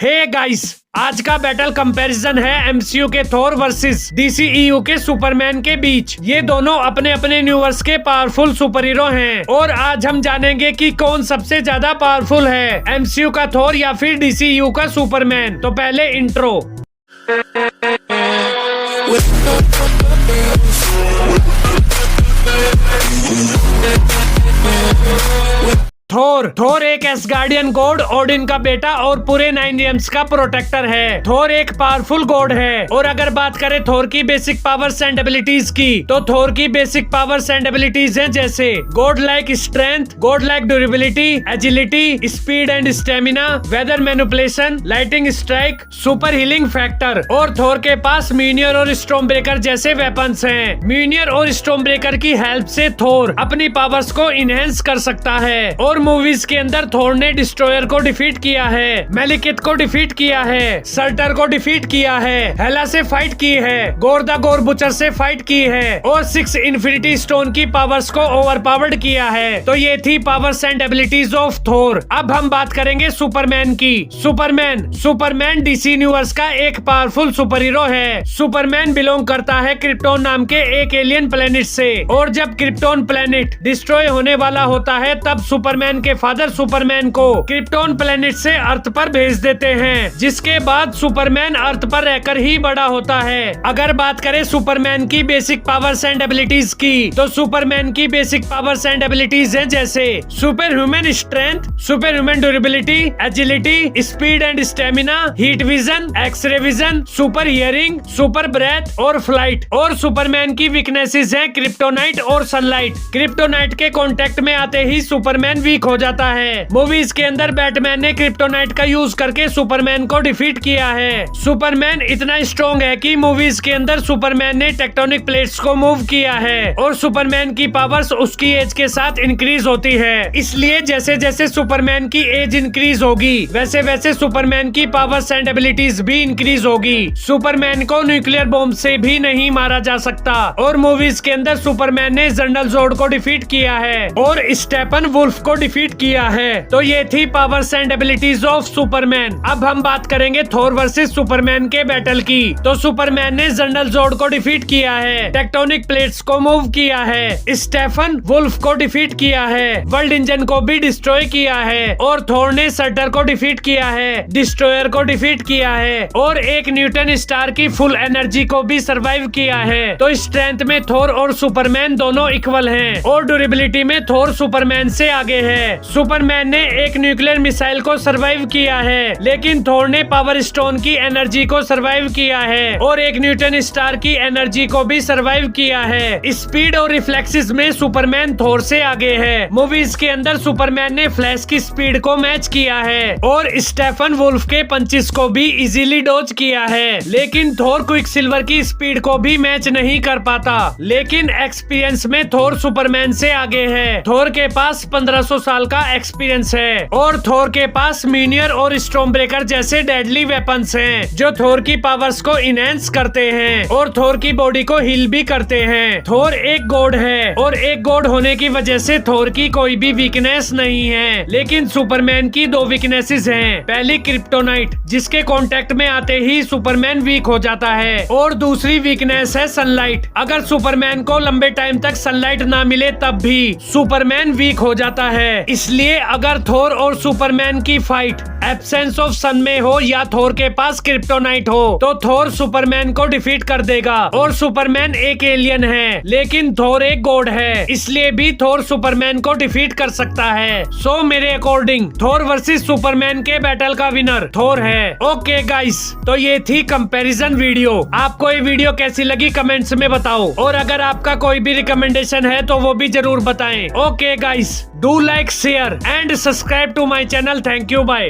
Hey guys, आज का battle comparison है एमसीयू के थोर वर्सेस डीसीईयू के सुपरमैन के बीच। ये दोनों अपने अपने यूनिवर्स के पावरफुल सुपर हीरो हैं और आज हम जानेंगे कि कौन सबसे ज्यादा पावरफुल है, एमसीयू का थोर या फिर डीसीईयू का सुपरमैन। तो पहले इंट्रो। थोर एक एसगार्डियन गॉड ओडिन का बेटा और पूरे 9 रियम्स का प्रोटेक्टर है। थोर एक पावरफुल गॉड है। और अगर बात करें थोर की बेसिक पावर्स एंड एबिलिटीज की, तो थोर की बेसिक पावर्स एंड एबिलिटीज हैं जैसे God like strength, God like durability, agility, speed and stamina, weather manipulation, lightning strike, super healing factor. और थोर के पास म्यूनियर और स्टॉर्म ब्रेकर जैसे वेपन्स हैं। म्यूनियर और स्टॉर्म ब्रेकर की हेल्प से थोर अपनी पावर्स को इनहेंस कर सकता है। और मूवीज के अंदर थोर ने डिस्ट्रॉयर को डिफीट किया है, मेलिकिथ को डिफीट किया है, सर्टर को डिफीट किया है, हेला से फाइट की है, गोर द गोर बुचर से फाइट की है और 6 इन्फिनिटी स्टोन की पावर्स को ओवरपावर्ड किया है। तो ये थी पावर्स एंड एबिलिटीज ऑफ थोर। अब हम बात करेंगे सुपरमैन की। सुपरमैन डीसी यूनिवर्स का एक पावरफुल सुपर हीरो है। सुपरमैन बिलोंग करता है क्रिप्टोन नाम के एक एलियन प्लेनेट से। और जब क्रिप्टोन प्लेनेट डिस्ट्रॉय होने वाला होता है, तब सुपरमैन के फादर सुपरमैन को क्रिप्टोन प्लेनेट से अर्थ पर भेज देते हैं, जिसके बाद सुपरमैन अर्थ पर रहकर ही बड़ा होता है। अगर बात करें सुपरमैन की बेसिक पावर्स एंड एबिलिटीज की, तो सुपरमैन की बेसिक पावर्स एंड एबिलिटीज हैं जैसे super human strength, super human durability, agility, speed and stamina, heat vision, x-ray vision, super hearing, super breath और फ्लाइट। और सुपरमैन की वीकनेसेस हैं क्रिप्टोनाइट और सनलाइट। क्रिप्टोनाइट के कांटेक्ट में आते ही सुपरमैन वीक हो जाता है। मूवीज के अंदर बैटमैन ने क्रिप्टोनाइट का यूज करके सुपरमैन को डिफीट किया है। सुपरमैन इतना स्ट्रॉन्ग है कि मूवीज के अंदर सुपरमैन ने टेक्टोनिक प्लेट्स को मूव किया है। और सुपरमैन की पावर्स उसकी एज के साथ इंक्रीज होती है। इसलिए जैसे जैसे सुपरमैन की एज इंक्रीज होगी, वैसे वैसे सुपरमैन की पावर्स एंड एबिलिटीज भी इंक्रीज होगी। सुपरमैन को न्यूक्लियर बॉम्ब से भी नहीं मारा जा सकता। और मूवीज के अंदर सुपरमैन ने जनरल जोड को डिफीट किया है और स्टेपन वुल्फ को डिफीट किया है। तो ये थी powers and abilities of Superman. अब हम बात करेंगे थोर वर्सेस सुपरमैन के बैटल की। तो सुपरमैन ने जनरल जोड को डिफीट किया है, टेक्टोनिक प्लेट्स को मूव किया है, स्टेफन वुल्फ को डिफीट किया है, वर्ल्ड इंजन को भी डिस्ट्रॉय किया है। और थोर ने सर्टर को डिफीट किया है, डिस्ट्रॉयर को डिफीट किया है और एक न्यूटन स्टार की फुल एनर्जी को भी सर्वाइव किया है। तो स्ट्रेंथ में थोर और सुपरमैन दोनों इक्वल हैं और ड्यूरेबिलिटी में थोर सुपरमैन से आगे है। सुपरमैन ने एक न्यूक्लियर मिसाइल को सरवाइव किया है, लेकिन थोर ने पावर स्टोन की एनर्जी को सरवाइव किया है और एक न्यूटन स्टार की एनर्जी को भी सरवाइव किया है। स्पीड और रिफ्लेक्सेस में सुपरमैन थोर से आगे है। मूवीज के अंदर सुपरमैन ने फ्लैश की स्पीड को मैच किया है और स्टेफन वुल्फ के पंचेस को भी इजीली डॉज किया है, लेकिन थोर क्विकसिल्वर की स्पीड को भी मैच नहीं कर पाता। लेकिन एक्सपीरियंस में थोर सुपरमैन से आगे है। थोर के पास 1500 साल का एक्सपीरियंस है और थोर के पास म्यूनियर और स्टॉर्म ब्रेकर जैसे डेडली वेपन्स हैं, जो थोर की पावर्स को इनहेंस करते हैं और थोर की बॉडी को हील भी करते हैं। थोर एक गॉड है और एक गॉड होने की वजह से थोर की कोई भी वीकनेस नहीं है, लेकिन सुपरमैन की 2 वीकनेसेस हैं। पहली क्रिप्टोनाइट, जिसके कांटेक्ट में आते ही सुपरमैन वीक हो जाता है। और दूसरी वीकनेस है सनलाइट। अगर सुपरमैन को लंबे टाइम तक सनलाइट ना मिले तब भी सुपरमैन वीक हो जाता है। इसलिए अगर थोर और सुपरमैन की फाइट एब्सेंस ऑफ सन में हो या थोर के पास क्रिप्टोनाइट हो, तो थोर सुपरमैन को डिफीट कर देगा। और सुपरमैन एक एलियन है, लेकिन थोर एक गॉड है, इसलिए भी थोर सुपरमैन को डिफीट कर सकता है। सो मेरे अकॉर्डिंग थोर वर्सेस सुपरमैन के बैटल का विनर थोर है। ओके गाइस, तो ये थी कंपैरिजन वीडियो। आपको ये वीडियो कैसी लगी कमेंट्स में बताओ, और अगर आपका कोई भी रिकमेंडेशन है तो वो भी जरूर बताएं। Okay guys, do like, share and subscribe to my channel. Thank you, bye.